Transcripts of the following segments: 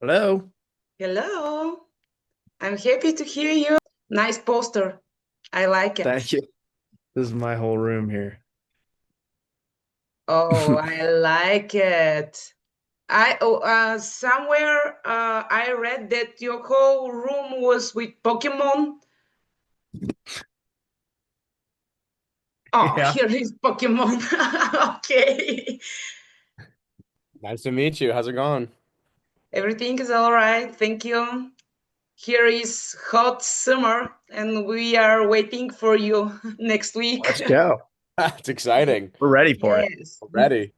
Hello. Hello, I'm happy to hear you. Nice poster. I like it. Thank you. This is my whole room here. Oh, I like it. Somewhere I read that your whole room was with Pokemon. Oh, Yeah. here is Pokemon. Okay. Nice to meet you. How's it going? Everything is all right. Thank you. Here is hot summer, and we are waiting for you next week. Let's go. It's exciting We're ready for it. Yes. already.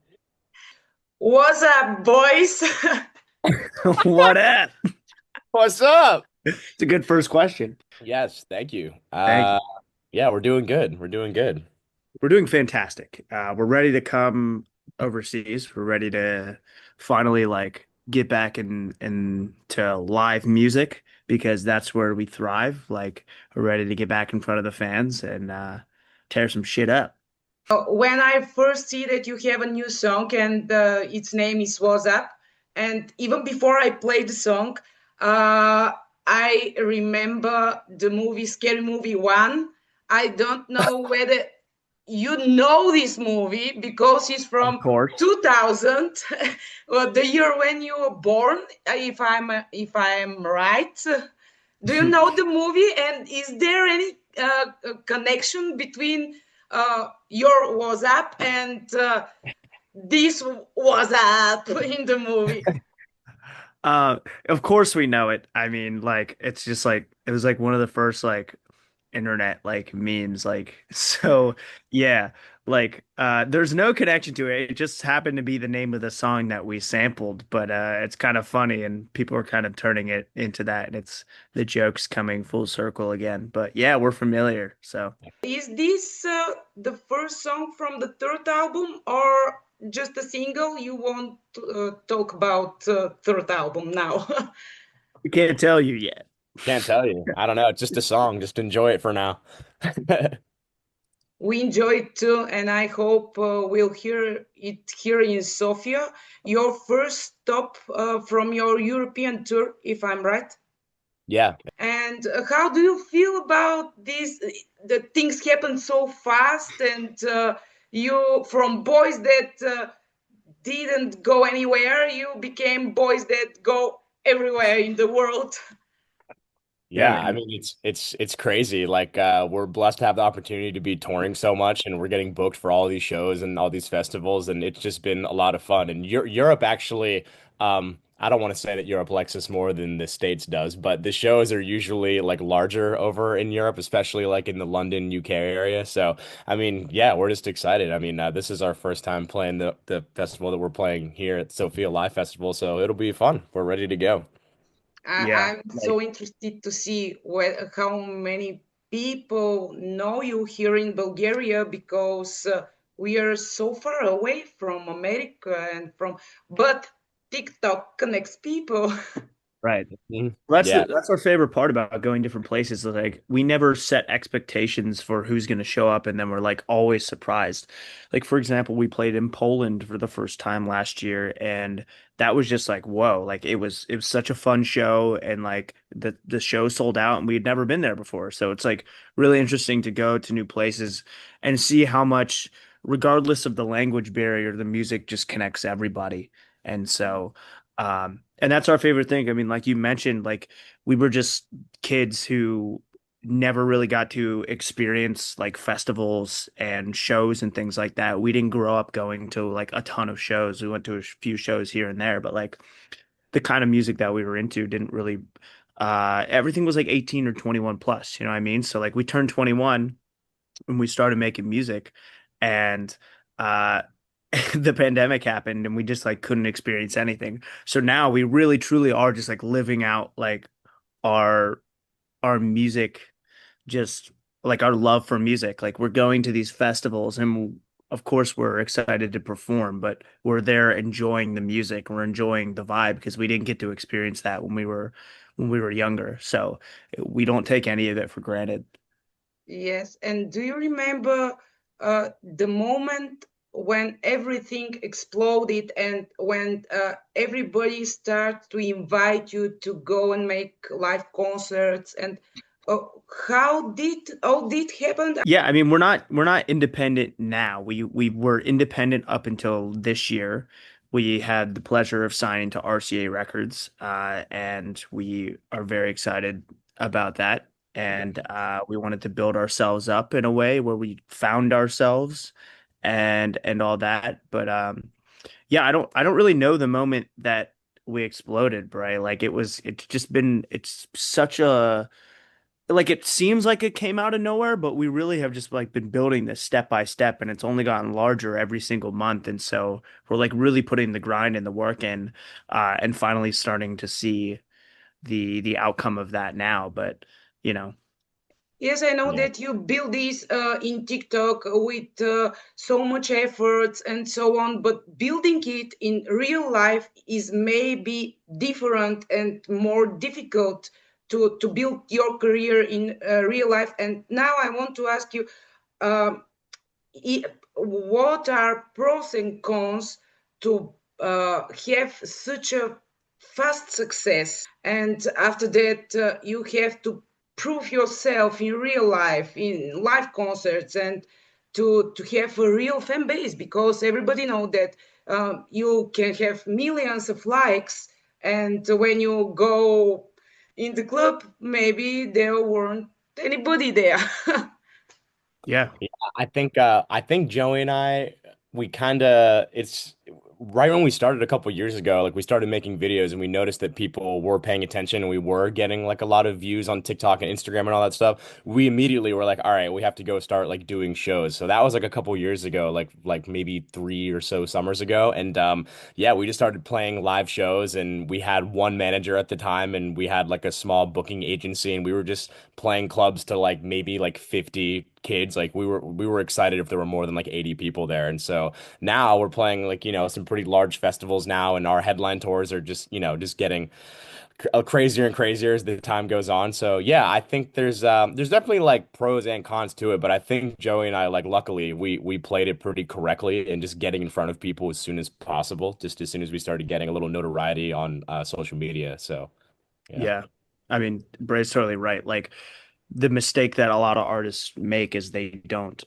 What's up, boys? What at? What's up? It's a good first question. Yes, thank you. Thank you. Yeah, we're doing good. We're doing good. We're doing fantastic. We're ready to come overseas. We're ready to finally get back into live music because that's where we thrive. Like we're ready to get back in front of the fans and tear some shit up. When I first see that you have a new song and its name is Was Up, and even before I play the song, uh, I remember the movie Scary Movie 1. I don't know whether you know this movie because it's Of from course. 2000, the year when you were born, if I'm right. Do you know the movie? And is there any connection between your was up and this was up in the movie? Uh, of course we know it. I mean, like it's just like it was like one of the first internet memes. So yeah, there's no connection to it. It just happened to be the name of the song that we sampled, but it's kind of funny and people are kind of turning it into that and it's the jokes coming full circle again. But yeah, we're familiar. So Is this the first song from the third album or just a single? You won't talk about third album now. we can't tell you yet. Can't tell you. I don't know. It's just a song. Just enjoy it for now. We enjoy it too, and I hope we'll hear it here in Sofia. Your first stop from your European tour, if I'm right. Yeah. And how do you feel about this? The things happen so fast, and you from boys that didn't go anywhere, you became boys that go everywhere in the world. Yeah, Yeah, I man. mean it's crazy. We're blessed to have the opportunity to be touring so much and we're getting booked for all these shows and all these festivals and it's just been a lot of fun. And Europe actually I don't want to say that Europe likes us more than the States does, but the shows are usually like larger over in Europe, especially like in the London, UK area. So, I mean, yeah, we're just excited. I mean, this is our first time playing the festival that we're playing here at Sofia Live Festival, so it'll be fun. We're ready to go. Yeah. I'm so interested to see how many people know you here in Bulgaria because we are so far away from America and from, but TikTok connects people. Right. Mhm. Well, Yeah. that's our favorite part about going different places. Like we never set expectations for who's going to show up, and then we're like always surprised. Like for example, we played in Poland for the first time last year, and that was just like whoa! Like it was such a fun show, and like the show sold out, and we had never been there before. So it's like really interesting to go to new places and see how much, regardless of the language barrier, the music just connects everybody. And so. And that's our favorite thing. I mean, like you mentioned, like we were just kids who never really got to experience like festivals and shows and things like that. We didn't grow up going to like a ton of shows. We went to a few shows here and there, but like the kind of music that we were into didn't really everything was like 18 or 21 plus, you know what I mean? So like we turned 21 when we started making music and uh the pandemic happened and we just like couldn't experience anything. So now we really truly are just like living out like our our music, just like our love for music. Like we're going to these festivals and of course we're excited to perform, but we're there enjoying the music. We're enjoying the vibe because we didn't get to experience that when we were younger. So we don't take any of it for granted. Yes, and do you remember the moment when everything exploded and when everybody started to invite you to go and make live concerts, and how did all this happen? Yeah, I mean, we're not independent now. We were independent up until this year. We had the pleasure of signing to RCA Records, and we are very excited about that. And we wanted to build ourselves up in a way where we found ourselves and all that. But yeah, I don't really know the moment that we exploded, Bray. Like it's such a like it seems like it came out of nowhere, but we really have just like been building this step by step, and it's only gotten larger every single month. And so we're like really putting the grind and the work in, and finally starting to see the outcome of that now. But you know, Yes, I know Yeah. that you build this in TikTok with so much effort and so on, but building it in real life is maybe different and more difficult to build your career in real life. And now I want to ask you, um, what are pros and cons to have such a fast success, and after that you have to prove yourself in real life in live concerts, and to have a real fan base, because everybody know that you can have millions of likes, and when you go in the club maybe there weren't anybody there. yeah, Yeah, I think Joey and we kind of it's right when we started a couple years ago, like we started making videos and we noticed that people were paying attention and we were getting like a lot of views on TikTok and Instagram and all that stuff. We immediately were like, all right, we have to go start like doing shows. So that was like a couple years ago, like maybe 3 or so summers ago. And yeah, we just started playing live shows and we had one manager at the time and we had like a small booking agency and we were just playing clubs to like maybe like 50 kids. Like we were excited if there were more than like 80 people there. And so now we're playing like, some pretty large festivals now and our headline tours are just, just getting crazier and crazier as the time goes on. So yeah, I think there's definitely like pros and cons to it, but I think Joey and I like luckily we played it pretty correctly and just getting in front of people as soon as possible, just as soon as we started getting a little notoriety on social media. So yeah. yeah. I mean, Bray's totally right. Like the mistake that a lot of artists make is they don't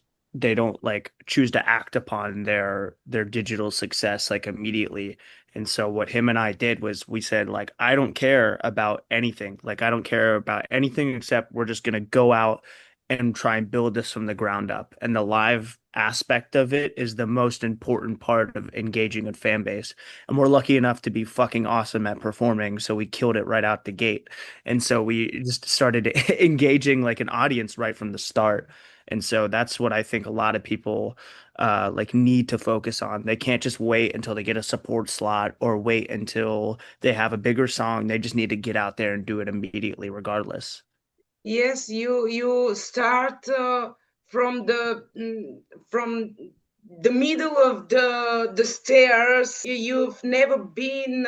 like choose to act upon their digital success like immediately. And so what him and I did was we said like I don't care about anything. Like I don't care about anything except we're just gonna go out and try and build this from the ground up. And the live aspect of it is the most important part of engaging a fan base. And we're lucky enough to be fucking awesome at performing, so we killed it right out the gate. And so we just started engaging like an audience right from the start. And so that's what I think a lot of people like need to focus on. They can't just wait until they get a support slot or wait until they have a bigger song. They just need to get out there and do it immediately, regardless. Yes, you start from from the middle of the stairs. You've never been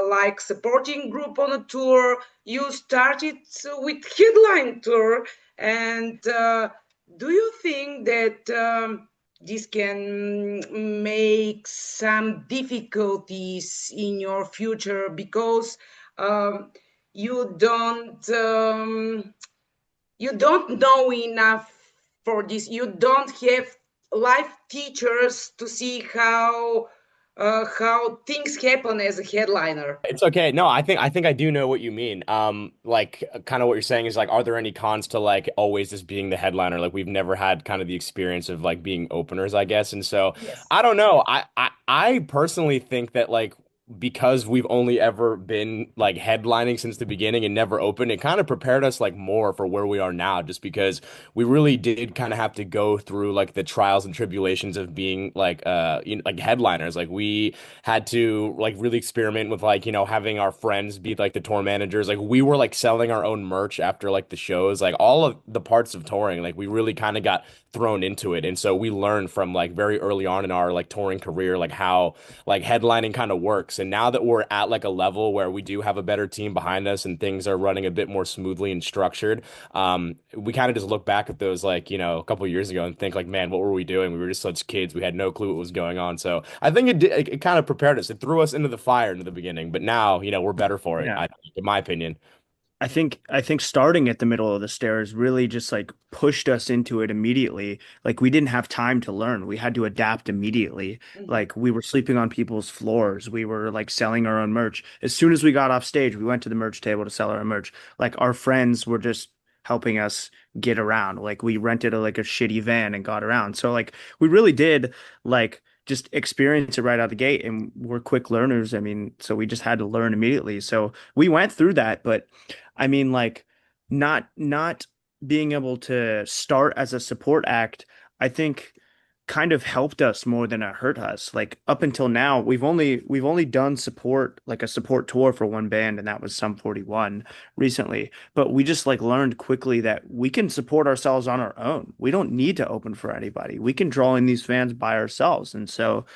like supporting group on a tour. You started with headline tour, and do you think that this can make some difficulties in your future because um, you don't know enough for this. You don't have live teachers to see how things happen as a headliner. It's okay. No, I think I do know what you mean. Like kind of what you're saying is like, are there any cons to like always just being the headliner? Like we've never had kind of the experience of like being openers, I guess. And so Yes. I don't know. I personally think that like because we've only ever been like headlining since the beginning and never opened, it kind of prepared us like more for where we are now, just because we really did kind of have to go through like the trials and tribulations of being like like headliners. Like we had to like really experiment with like, having our friends be like the tour managers. Like we were like selling our own merch after like the shows, like all of the parts of touring. Like we really kind of got thrown into it. And so we learned from like very early on in our like touring career, like how like headlining kind of works. And now that we're at like a level where we do have a better team behind us and things are running a bit more smoothly and structured, we kind of just look back at those like, a couple of years ago and think like, man, what were we doing? We were just such kids. We had no clue what was going on. So I think it kind of prepared us. It threw us into the fire into the beginning, but now, we're better for it, Yeah. I think, in my opinion. I think starting at the middle of the stairs really just like pushed us into it immediately. Like we didn't have time to learn. We had to adapt immediately. Mhm. Like we were sleeping on people's floors. We were like selling our own merch. As soon as we got off stage, we went to the merch table to sell our merch. Like our friends were just helping us get around. Like we rented a shitty van and got around. So like we really did like just experience it right out the gate, and we're quick learners. I mean, so we just had to learn immediately. So we went through that, but I mean, like, not being able to start as a support act, I think kind of helped us more than it hurt us. Like up until now, we've only done support, like a support tour for one band, and that was Sum 41 recently. But we just like learned quickly that we can support ourselves on our own. We don't need to open for anybody. We can draw in these fans by ourselves. And so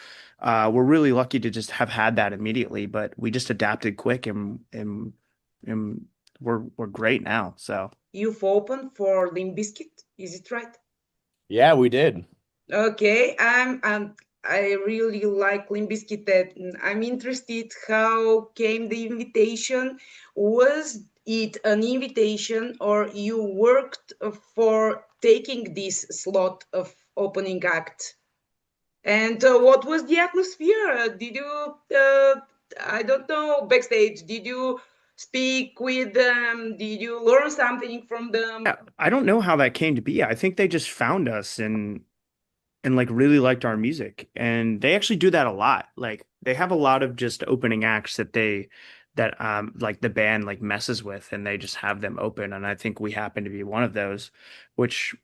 we're really lucky to just have had that immediately, but we just adapted quick and we're great now. So You've opened for Limp Bizkit, is it right? Yeah, we did. Okay, I really like Limp Bizkit. That I'm interested. How came the invitation? Was it an invitation, or you worked for taking this slot of opening act? And what was the atmosphere? Did you, I don't know, backstage? Did you speak with them? Did you learn something from them? yeah, I don't know how that came to be. I think they just found us and like really liked our music. And they actually do that a lot. Like they have a lot of just opening acts that like the band like messes with, and they just have them open. And I think we happen to be one of those, which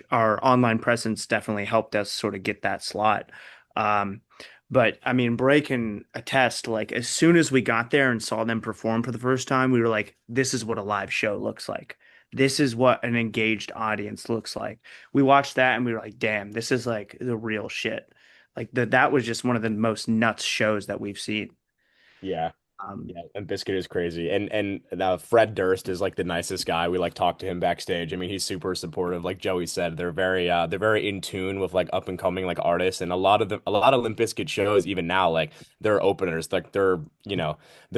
our online presence definitely helped us sort of get that slot. Um but I mean, Brae can attest, like as soon as we got there and saw them perform for the first time, we were like, this is what a live show looks like. This is what an engaged audience looks like. We watched that and we were like, damn, this is like the real shit. Like that was just one of the most nuts shows that we've seen. Yeah. Um, Yeah, and Biscuit is crazy, and Fred Durst is like the nicest guy. We like talk to him backstage. I mean, he's super supportive. Like Joey said, they're very in tune with like up and coming like artists, and a lot of Limp Bizkit shows even now like they're openers, like they're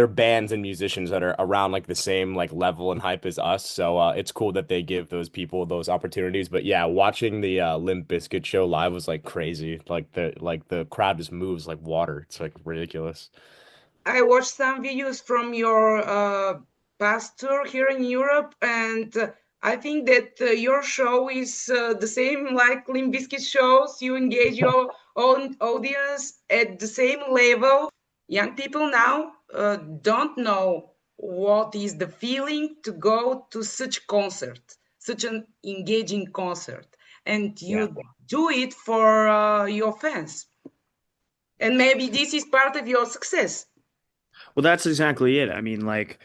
bands and musicians that are around like the same like level and hype as us. So it's cool that they give those people those opportunities. But yeah, watching the Limp Bizkit show live was like crazy. Like the crowd just moves like water. It's like ridiculous. I watched some videos from your past tour here in Europe, and I think that your show is the same like Limp Bizkit shows. You engage your own audience at the same level. Young people now don't know what is the feeling to go to such concert, such an engaging concert, and Yeah. you do it for your fans. And maybe this is part of your success. well, that's exactly it. I mean, like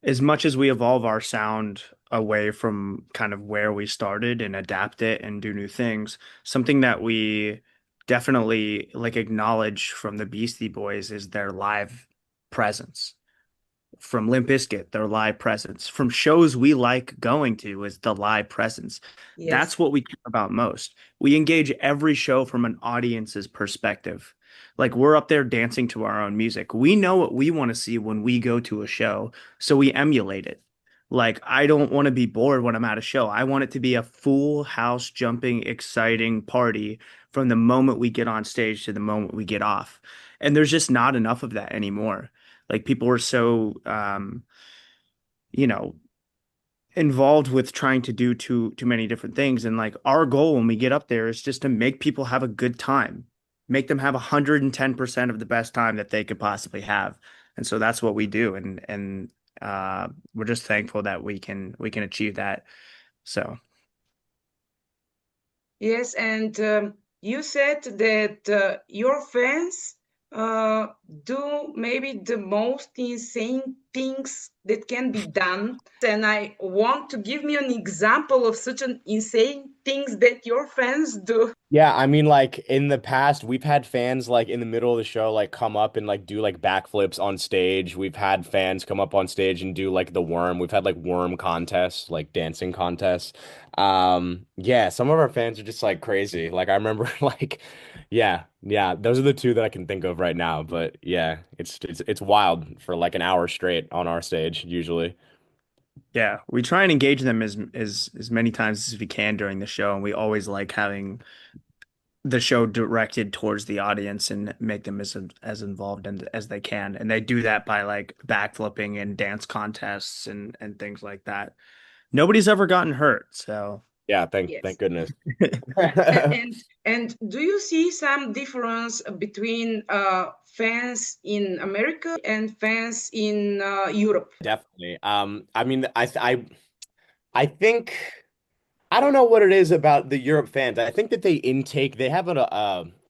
as much as we evolve our sound away from kind of where we started and adapt it and do new things, something that we definitely like acknowledge from the Beastie Boys is their live presence. From Limp Bizkit, their live presence. From shows we like going to is the live presence. Yes. That's what we care about most. We engage every show from an audience's perspective. Like we're up there dancing to our own music. We know what we want to see when we go to a show, so we emulate it. Like I don't want to be bored when I'm at a show. I want it to be a full house jumping, exciting party from the moment we get on stage to the moment we get off. And there's just not enough of that anymore. Like people are so you know, involved with trying to do too many different things. And like our goal when we get up there is just to make people have a good time, make them have 110% of the best time that they could possibly have. And so that's what we do. And we're just thankful that we can achieve that. So Yes, and you said that your fans do maybe the most insane things that can be done. And I want to give me an example of such an insane things that your fans do. Yeah, I mean, like in the past, we've had fans like in the middle of the show, like come up and like do like backflips on stage. We've had fans come up on stage and do like the worm. We've had like worm contests, like dancing contests. Yeah, some of our fans are just like crazy. Like I remember, like, yeah, those are the two that I can think of right now. But yeah, it's wild for like an hour straight on our stage usually. Yeah, we try and engage them as many times as we can during the show, and we always like having the show directed towards the audience and make them as involved as they can. And they do that by like backflipping and dance contests and things like that. Nobody's ever gotten hurt, so Yeah, thank Yes. goodness. And do you see some difference between fans in America and fans in Europe? Definitely. I mean, I think. I don't know what it is about the Europe fans. I think that they have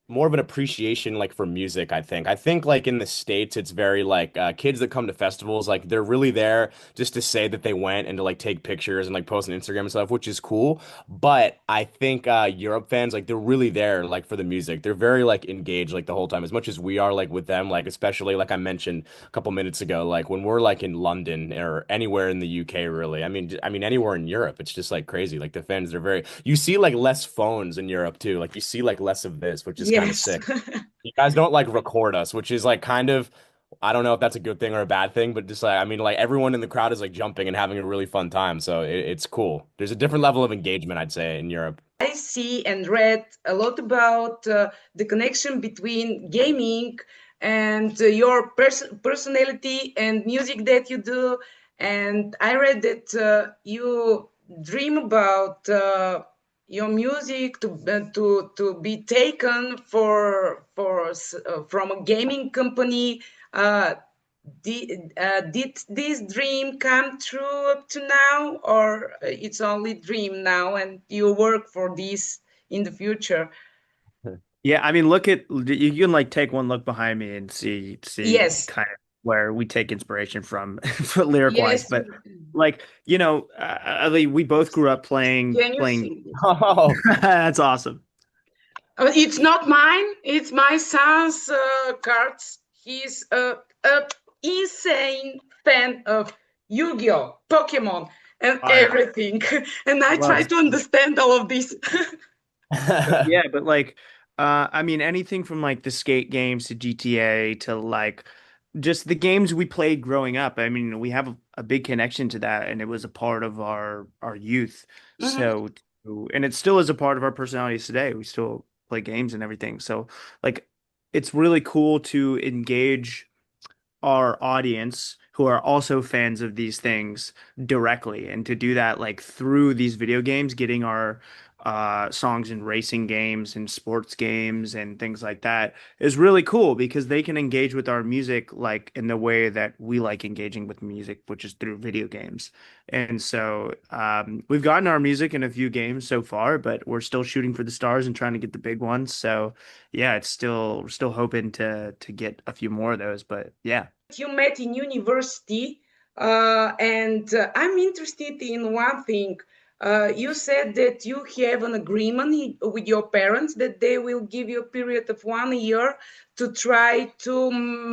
more of an appreciation like for music, I think. I think like in the States it's very like kids that come to festivals like they're really there just to say that they went and to like take pictures and like post on Instagram and stuff, which is cool. But I think Europe fans like they're really there like for the music. They're very like engaged like the whole time as much as we are like with them, like especially like I mentioned a couple minutes ago, like when we're like in London or anywhere in the UK, really. I mean anywhere in Europe, it's just like crazy. Like the fans are very. You see like less phones in Europe too. Like you see like less of this, which is kind of Yes. sick. You guys don't like record us, which is like kind of. I don't know if that's a good thing or a bad thing, but just like I mean, like everyone in the crowd is like jumping and having a really fun time, so it's cool. There's a different level of engagement, I'd say, in Europe. I see and read a lot about the connection between gaming and your personality and music that you do. And I read that you dream about your music to be taken from a gaming company. Uh, did this dream come true up to now, or it's only dream now and you work for this in the future? yeah, I mean, look at you can like take one look behind me and see Yes, kind of where we take inspiration from for lyric wise, yes. but like I mean, we both grew up Can you playing. sing this? Oh, That's awesome. It's not mine. It's my son's cards. He's a insane fan of Yu-Gi-Oh, Pokemon, and Fire. everything. And I try Loves. to understand all of this. But yeah, but like I mean anything from like the skate games to GTA to like just the games we played growing up. I mean, we have a big connection to that and it was a part of our youth. Mhm. So and it still is a part of our personalities today. We still play games and everything. So like it's really cool to engage our audience who are also fans of these things directly and to do that like through these video games getting our songs in racing games and sports games and things like that is really cool because they can engage with our music like in the way that we like engaging with music, which is through video games. And so we've gotten our music in a few games so far, but we're still shooting for the stars and trying to get the big ones. So yeah, we're still hoping to get a few more of those, but yeah. You met in university, and I'm interested in one thing. You said that you have an agreement with your parents that they will give you a period of 1 year to try and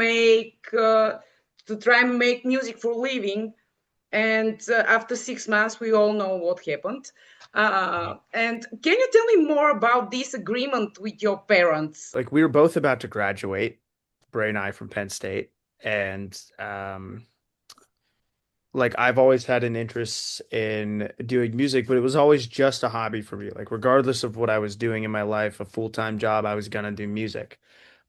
make music for living. And after 6 months, we all know what happened. And can you tell me more about this agreement with your parents? Like we were both about to graduate, Brae and I from Penn State, and like I've always had an interest in doing music, but it was always just a hobby for me. Like regardless of what I was doing in my life, a full-time job, I was gonna do music.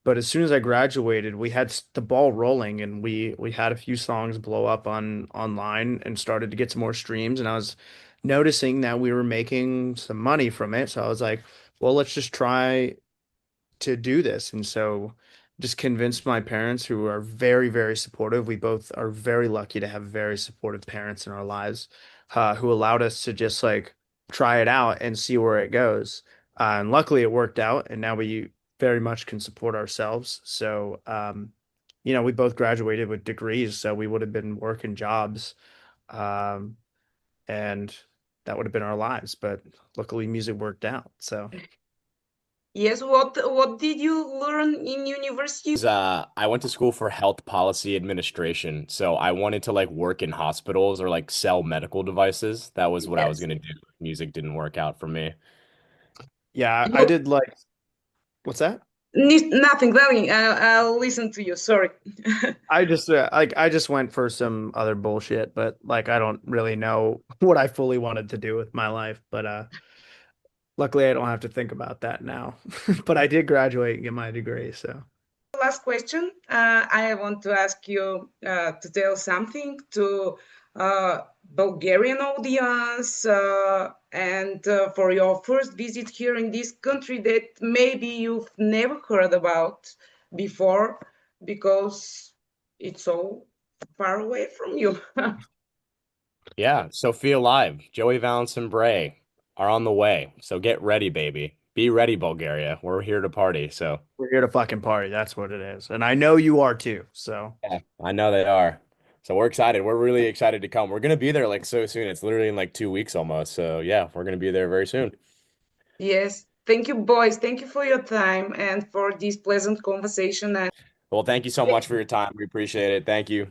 But as soon as I graduated, we had the ball rolling, and we had a few songs blow up on online and started to get some more streams, and I was noticing that we were making some money from it. So I was like, well, let's just try to do this. And so just convinced my parents who are very, very supportive. We both are very lucky to have very supportive parents in our lives, who allowed us to just like try it out and see where it goes. And luckily it worked out and now we very much can support ourselves. So you know, we both graduated with degrees, so we would have been working jobs, um, and that would have been our lives. But luckily, music worked out. So Yes, what did you learn in university? I went to school for health policy administration. So I wanted to like work in hospitals or like sell medical devices. That was what I was Yes. gonna do. Music didn't work out for me. yeah, I You did like what's that? nothing, darling. I'll listen to you. Sorry. I just went for some other bullshit, but like I don't really know what I fully wanted to do with my life. But luckily, I don't have to think about that now. But I did graduate and get my degree, so. Last question. I want to ask you to tell something to Bulgarian audience and for your first visit here in this country that maybe you've never heard about before because it's so far away from you. Yeah, Sofia Live, Joey Valence and Brae are on the way. So get ready, baby. Be ready, Bulgaria. We're here to party. So We're here to fucking party. That's what it is. And I know you are too. So yeah, I know they are. So we're excited. We're really excited to come. We're gonna be there like so soon. It's literally in like 2 weeks almost. So yeah, we're gonna be there very soon. Yes. Thank you, boys. Thank you for your time and for this pleasant conversation. And Well, thank you so much for your time. We appreciate it. Thank you.